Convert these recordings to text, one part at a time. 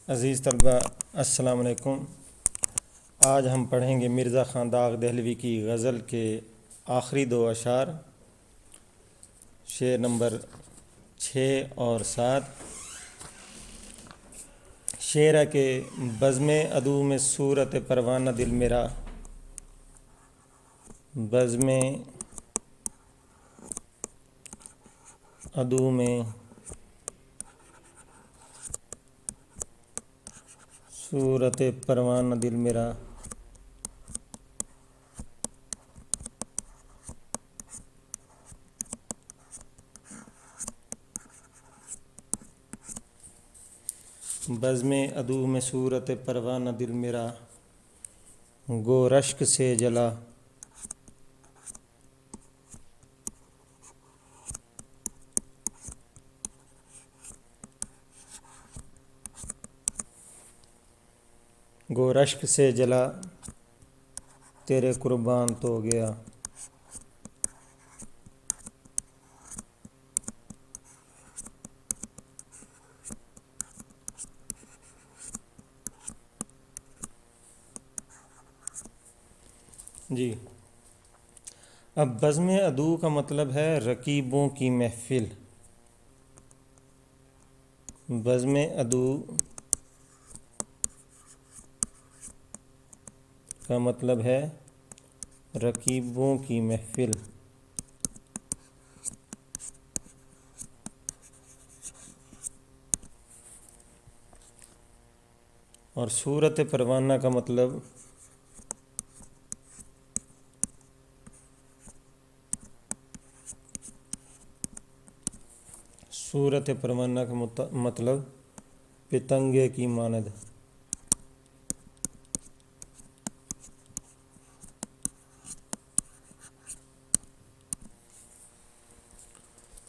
عزیز طلبہ السلام علیکم۔ آج ہم پڑھیں گے مرزا خان داغ دہلوی کی غزل کے آخری دو اشعار، شعر نمبر 6 اور 7۔ شعر ہے کہ بزم عدو میں صورت پروانہ دل میرا، بزم عدو میں صورت پروانہ دل میرا، بزم عدو میں صورت پروانہ دل میرا، گو رشک سے جلا، گو رشک سے جلا تیرے قربان تو گیا۔ جی، اب بزم عدو کا مطلب ہے رقیبوں کی محفل۔ بزم عدو کا مطلب ہے رقیبوں کی محفل، اور صورت پروانہ کا مطلب صورت پروانہ کا مطلب پتنگے کی مانند۔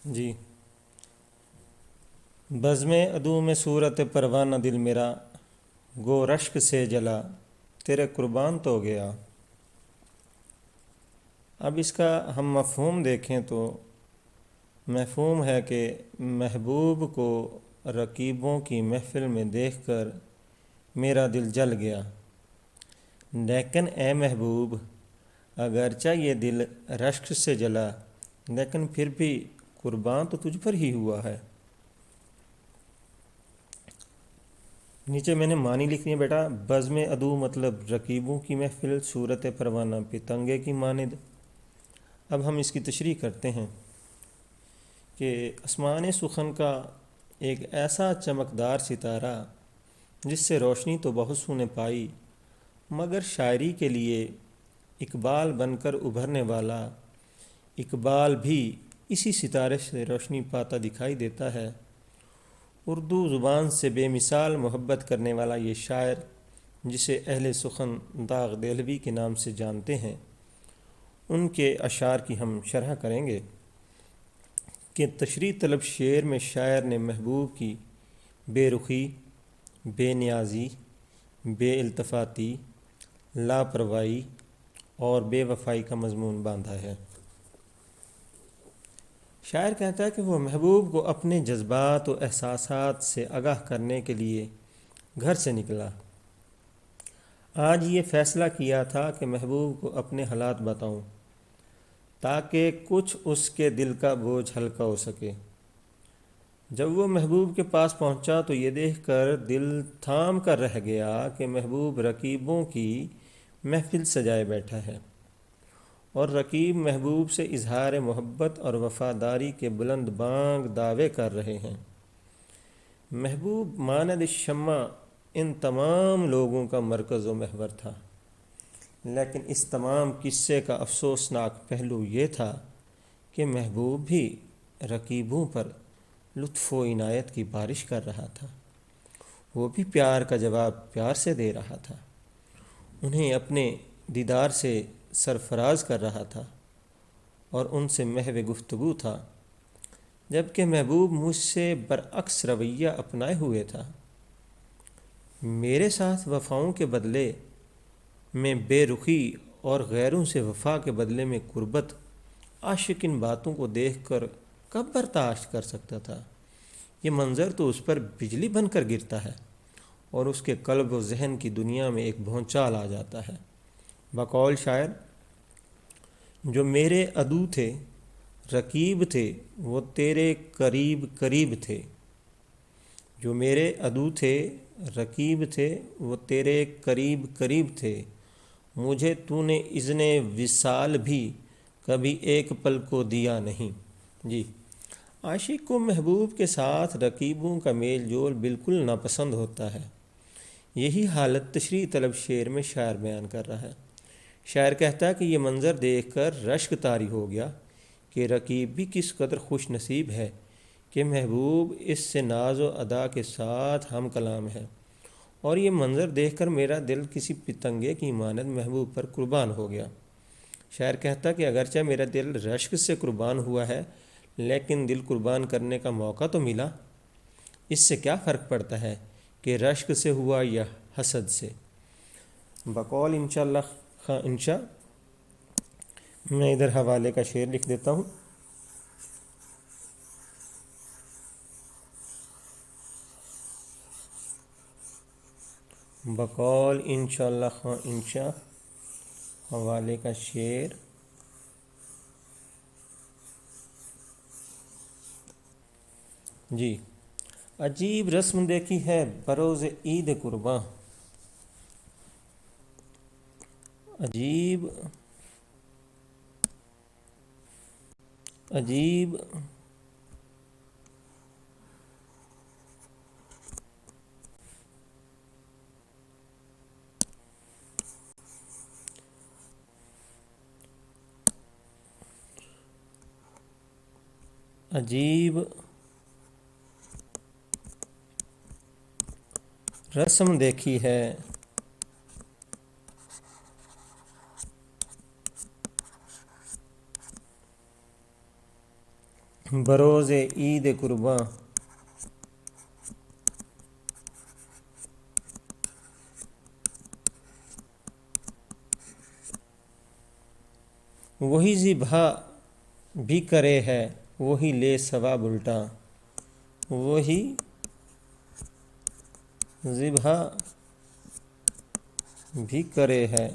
جی، بزم عدو میں صورت پروانہ دل میرا، گو رشک سے جلا تیرے قربان تو گیا۔ اب اس کا ہم مفہوم دیکھیں تو مفہوم ہے کہ محبوب کو رقیبوں کی محفل میں دیکھ کر میرا دل جل گیا، لیکن اے محبوب اگرچہ یہ دل رشک سے جلا لیکن پھر بھی قربان تو تجھ پر ہی ہوا ہے۔ نیچے میں نے معنی لکھ لی بیٹا، بزم عدو مطلب رقیبوں کی محفل، صورت پروانہ پتنگے کی مانند۔ اب ہم اس کی تشریح کرتے ہیں کہ آسمان سخن کا ایک ایسا چمکدار ستارہ جس سے روشنی تو بہت سو نے پائی، مگر شاعری کے لیے اقبال بن کر ابھرنے والا اقبال بھی اسی ستارے سے روشنی پاتا دکھائی دیتا ہے۔ اردو زبان سے بے مثال محبت کرنے والا یہ شاعر، جسے اہل سخن داغ دہلوی کے نام سے جانتے ہیں، ان کے اشعار کی ہم شرح کریں گے کہ تشریح طلب شعر میں شاعر نے محبوب کی بے رخی، بے نیازی، بے التفاتی، لاپرواہی اور بے وفائی کا مضمون باندھا ہے۔ شاعر کہتا ہے کہ وہ محبوب کو اپنے جذبات و احساسات سے آگاہ کرنے کے لیے گھر سے نکلا۔ آج یہ فیصلہ کیا تھا کہ محبوب کو اپنے حالات بتاؤں تاکہ کچھ اس کے دل کا بوجھ ہلکا ہو سکے۔ جب وہ محبوب کے پاس پہنچا تو یہ دیکھ کر دل تھام کر رہ گیا کہ محبوب رقیبوں کی محفل سجائے بیٹھا ہے، اور رقیب محبوب سے اظہار محبت اور وفاداری کے بلند بانگ دعوے کر رہے ہیں۔ محبوب مانند شمع ان تمام لوگوں کا مرکز و محور تھا، لیکن اس تمام قصے کا افسوسناک پہلو یہ تھا کہ محبوب بھی رقیبوں پر لطف و عنایت کی بارش کر رہا تھا۔ وہ بھی پیار کا جواب پیار سے دے رہا تھا، انہیں اپنے دیدار سے سرفراز کر رہا تھا اور ان سے محو گفتگو تھا، جبکہ محبوب مجھ سے برعکس رویہ اپنائے ہوئے تھا۔ میرے ساتھ وفاؤں کے بدلے میں بے رخی اور غیروں سے وفا کے بدلے میں قربت، عاشق ان باتوں کو دیکھ کر کب برداشت کر سکتا تھا؟ یہ منظر تو اس پر بجلی بن کر گرتا ہے اور اس کے قلب و ذہن کی دنیا میں ایک بھونچال آ جاتا ہے۔ بقول شاعر: جو میرے عدو تھے رقیب تھے وہ تیرے قریب قریب تھے، جو میرے عدو تھے رقیب تھے وہ تیرے قریب قریب تھے، مجھے تو نے اذن وصال بھی کبھی ایک پل کو دیا نہیں۔ جی، عاشق کو محبوب کے ساتھ رقیبوں کا میل جول بالکل ناپسند ہوتا ہے۔ یہی حالت تشریح طلب شعر میں شاعر بیان کر رہا ہے۔ شاعر کہتا ہے کہ یہ منظر دیکھ کر رشک طاری ہو گیا کہ رقیب بھی کس قدر خوش نصیب ہے کہ محبوب اس سے ناز و ادا کے ساتھ ہم کلام ہے، اور یہ منظر دیکھ کر میرا دل کسی پتنگے کی مانند محبوب پر قربان ہو گیا۔ شاعر کہتا کہ اگرچہ میرا دل رشک سے قربان ہوا ہے لیکن دل قربان کرنے کا موقع تو ملا۔ اس سے کیا فرق پڑتا ہے کہ رشک سے ہوا یا حسد سے۔ بقول انشاءاللہ خواں انشاء میں ادھر حوالے کا شعر لکھ دیتا ہوں۔ بقول انشاءاللہ خواں انشاء حوالے کا شعر۔ جی، عجیب رسم دیکھی ہے بروز عید قرباں، عجیب عجیب عجیب رسم دیکھی ہے بروز عید قرباں، وہی ذبح بھی کرے ہے وہی لے ثواب الٹا، وہی ذبح بھی کرے ہے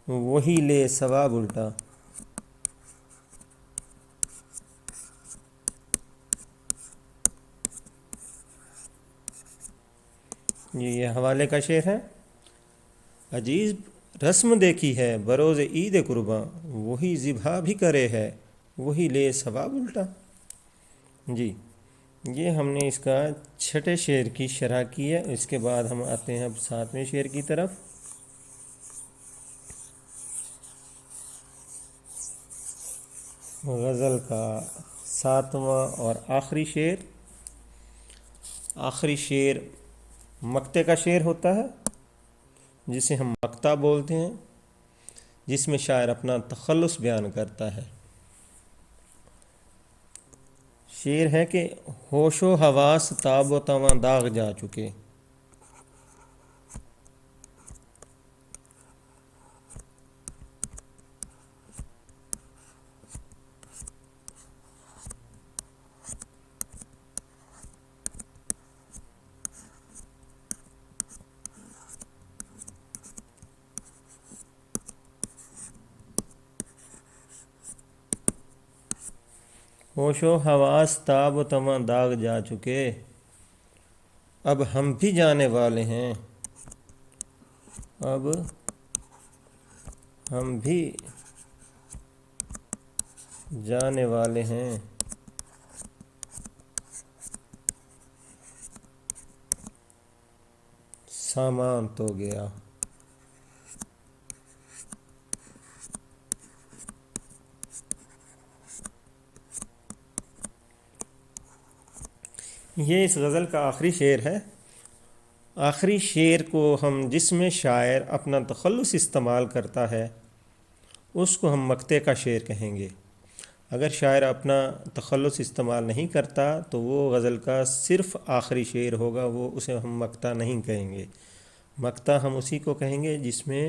وہی لے ثواب الٹا۔ یہ حوالے کا شعر ہے۔ عجیب رسم دیکھی ہے بروز عید قرباں، وہی ذبح بھی کرے ہے وہی لے ثواب الٹا۔ جی، یہ ہم نے اس کا چھٹے شعر کی شرح کی ہے۔ اس کے بعد ہم آتے ہیں اب ساتویں شعر کی طرف۔ غزل کا ساتواں اور آخری شعر۔ آخری شعر مقطع کا شعر ہوتا ہے جسے ہم مقطع بولتے ہیں، جس میں شاعر اپنا تخلص بیان کرتا ہے۔ شعر ہے کہ ہوش و حواس تاب و تواں داغ جا چکے، ہوش و حواس تاب و تواں داغ جا چکے، اب ہم بھی جانے والے ہیں، اب ہم بھی جانے والے ہیں، سامان تو گیا۔ یہ اس غزل کا آخری شعر ہے۔ آخری شعر کو ہم جس میں شاعر اپنا تخلص استعمال کرتا ہے اس کو ہم مقطع کا شعر کہیں گے۔ اگر شاعر اپنا تخلص استعمال نہیں کرتا تو وہ غزل کا صرف آخری شعر ہوگا، وہ اسے ہم مقطع نہیں کہیں گے۔ مقطع ہم اسی کو کہیں گے جس میں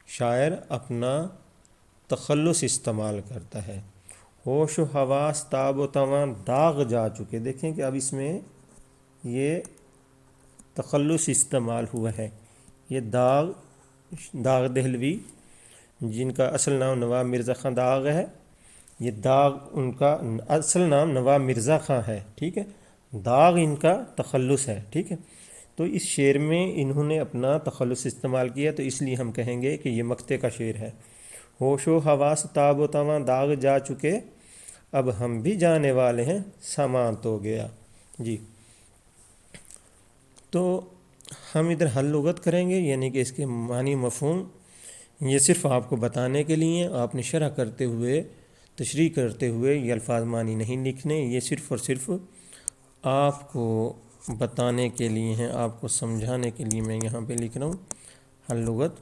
شاعر اپنا تخلص استعمال کرتا ہے، ہوش و حواس تاب و تواں داغ جا چکے. دیکھیں کہ اب اس میں یہ تخلص استعمال ہوا ہے. یہ داغ دہلوی جن کا اصل نام نواب مرزا خان داغ ہے، یہ داغ ان کا اصل نام نواب مرزا خان ہے. ٹھیک ہے، داغ ان کا تخلص ہے. ٹھیک ہے، تو اس شعر میں انہوں نے اپنا تخلص استعمال کیا، تو اس لیے ہم کہیں گے کہ یہ مقطع کا شعر ہے. ہوش و حواس تاب و تواں داغ جا چکے، اب ہم بھی جانے والے ہیں سامان تو گیا. جی، تو ہم ادھر حل لغت کریں گے، یعنی کہ اس کے معنی مفہوم یہ صرف آپ کو بتانے کے لیے، آپ نے شرح کرتے ہوئے تشریح کرتے ہوئے یہ الفاظ معنی نہیں لکھنے، یہ صرف اور صرف آپ کو بتانے کے لیے ہیں، آپ کو سمجھانے کے لیے میں یہاں پہ لکھ رہا ہوں. حل لغت: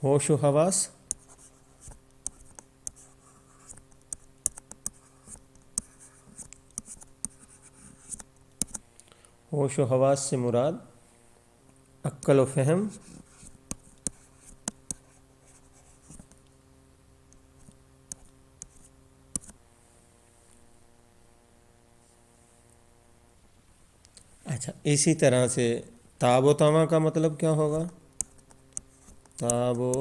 ہوش و حواس ہوش و حواس سے مراد عقل و فہم، اچھا اسی طرح سے تاب و تواں کا مطلب کیا ہوگا؟ تاب و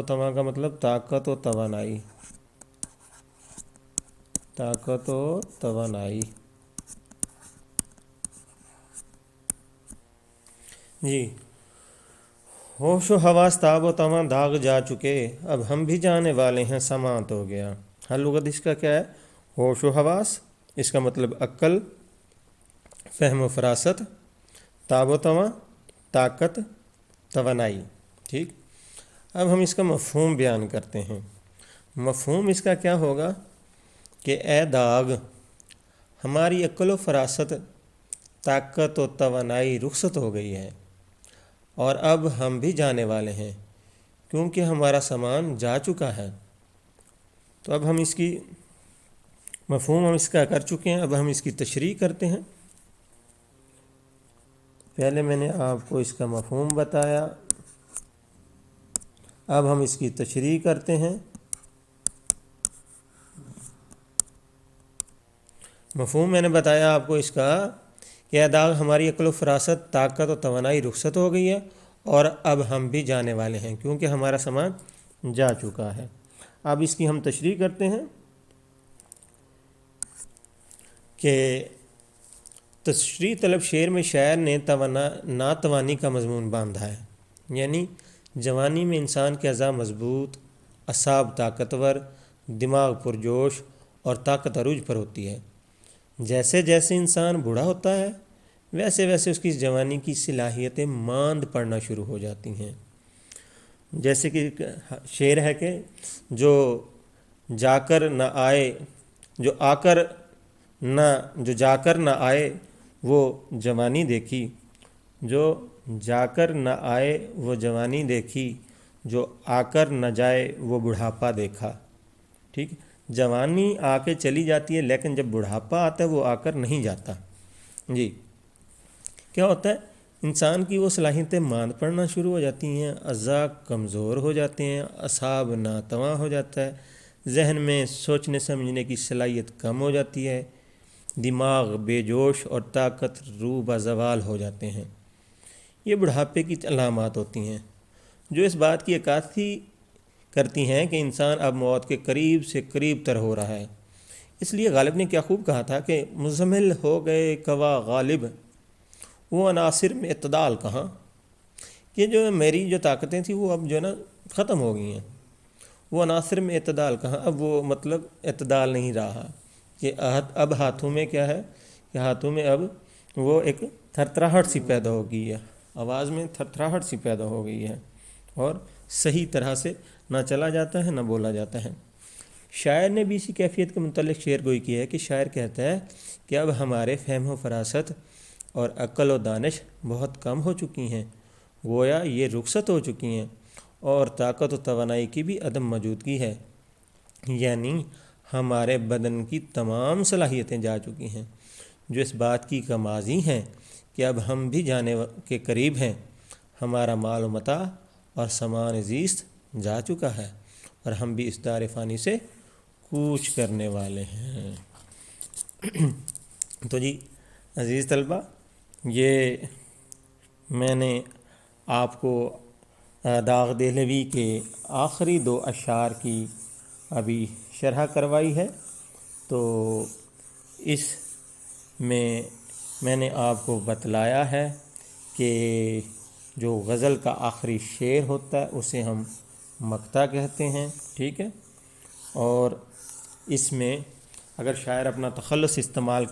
تواں کا مطلب طاقت و توانائی. طاقت و توانائی. جی، ہوش و حواس تاب و تواں داغ جا چکے، اب ہم بھی جانے والے ہیں سماعت ہو گیا. ہر لغت اس کا کیا ہے؟ ہوش و حواس، اس کا مطلب عقل، فہم و فراست، تاب و تواں طاقت، توانائی. ٹھیک، اب ہم اس کا مفہوم بیان کرتے ہیں. مفہوم اس کا کیا ہوگا کہ اے داغ، ہماری عقل و فراست، طاقت و توانائی رخصت ہو گئی ہے، اور اب ہم بھی جانے والے ہیں کیونکہ ہمارا سامان جا چکا ہے. تو اب ہم اس کی مفہوم ہم اس کا کر چکے ہیں، اب ہم اس کی تشریح کرتے ہیں. پہلے میں نے آپ کو اس کا مفہوم بتایا، اب ہم اس کی تشریح کرتے ہیں. مفہوم میں نے بتایا آپ کو اس کا کہ اے داغ، ہماری عقل و فراست، طاقت و توانائی رخصت ہو گئی ہے، اور اب ہم بھی جانے والے ہیں کیونکہ ہمارا سامان جا چکا ہے. اب اس کی ہم تشریح کرتے ہیں کہ تشریح طلب شعر میں شاعر نے ناتوانی کا مضمون باندھا ہے. یعنی جوانی میں انسان کے اعضاء مضبوط، اعصاب طاقتور، دماغ پرجوش اور طاقت عروج پر ہوتی ہے. جیسے جیسے انسان بوڑھا ہوتا ہے ویسے ویسے اس کی جوانی کی صلاحیتیں ماند پڑنا شروع ہو جاتی ہیں. جیسے کہ شعر ہے کہ جو جا کر نہ آئے جو جا کر نہ آئے وہ جوانی دیکھی، جو جا کر نہ آئے وہ جوانی دیکھی، جو آ کر نہ جائے وہ بڑھاپا دیکھا. ٹھیک، جوانی آ کے چلی جاتی ہے لیکن جب بڑھاپا آتا ہے وہ آ کر نہیں جاتا. جی، کیا ہوتا ہے؟ انسان کی وہ صلاحیتیں ماند پڑنا شروع ہو جاتی ہیں، اعضاء کمزور ہو جاتے ہیں، اعصاب ناتواں ہو جاتا ہے، ذہن میں سوچنے سمجھنے کی صلاحیت کم ہو جاتی ہے، دماغ بے جوش اور طاقت رو بزوال ہو جاتے ہیں. یہ بڑھاپے کی علامات ہوتی ہیں جو اس بات کی عکاسی کرتی ہیں کہ انسان اب موت کے قریب سے قریب تر ہو رہا ہے. اس لیے غالب نے کیا خوب کہا تھا کہ مزمل ہو گئے کوا غالب، وہ عناصر میں اعتدال کہاں. کہ جو میری جو طاقتیں تھیں وہ اب جو ہے نا ختم ہو گئی ہیں، وہ عناصر میں اعتدال کہاں. اب وہ مطلب اعتدال نہیں رہا کہ اب ہاتھوں میں کیا ہے کہ ہاتھوں میں اب وہ ایک تھرتھراہٹ سی پیدا ہو گئی ہے، آواز میں تھرتھراہٹ سی پیدا ہو گئی ہے اور صحیح طرح سے نہ چلا جاتا ہے نہ بولا جاتا ہے. شاعر نے بھی اسی کیفیت کے متعلق شعر گوئی کی ہے کہ شاعر کہتا ہے کہ اب ہمارے فہم و فراست اور عقل و دانش بہت کم ہو چکی ہیں، گویا یہ رخصت ہو چکی ہیں، اور طاقت و توانائی کی بھی عدم موجودگی ہے. یعنی ہمارے بدن کی تمام صلاحیتیں جا چکی ہیں، جو اس بات کی کا ماضی ہیں کہ اب ہم بھی جانے کے قریب ہیں. ہمارا مال و متاع اور سامان زیست جا چکا ہے اور ہم بھی اس دار فانی سے کوچ کرنے والے ہیں۔ تو جی عزیز طلبہ، یہ میں نے آپ کو داغ دہلوی کے آخری 2 اشعار کی ابھی شرح کروائی ہے۔ تو اس میں نے آپ کو بتلایا ہے کہ جو غزل کا آخری شعر ہوتا ہے اسے ہم مقطع کہتے ہیں، ٹھیک ہے۔ اور اس میں اگر شاعر اپنا تخلص استعمال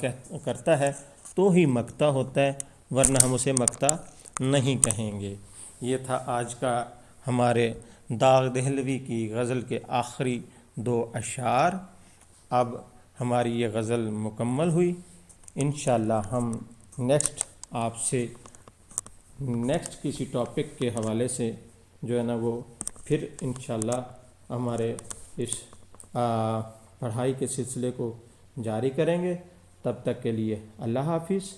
کرتا ہے تو ہی مقطع ہوتا ہے، ورنہ ہم اسے مقطع نہیں کہیں گے۔ یہ تھا آج کا ہمارے داغ دہلوی کی غزل کے آخری 2 اشعار۔ اب ہماری یہ غزل مکمل ہوئی۔ انشاءاللہ ہم آپ سے نیکسٹ کسی ٹاپک کے حوالے سے جو ہے نا وہ پھر انشاءاللہ ہمارے اس پڑھائی کے سلسلے کو جاری کریں گے۔ تب تک کے لیے اللہ حافظ۔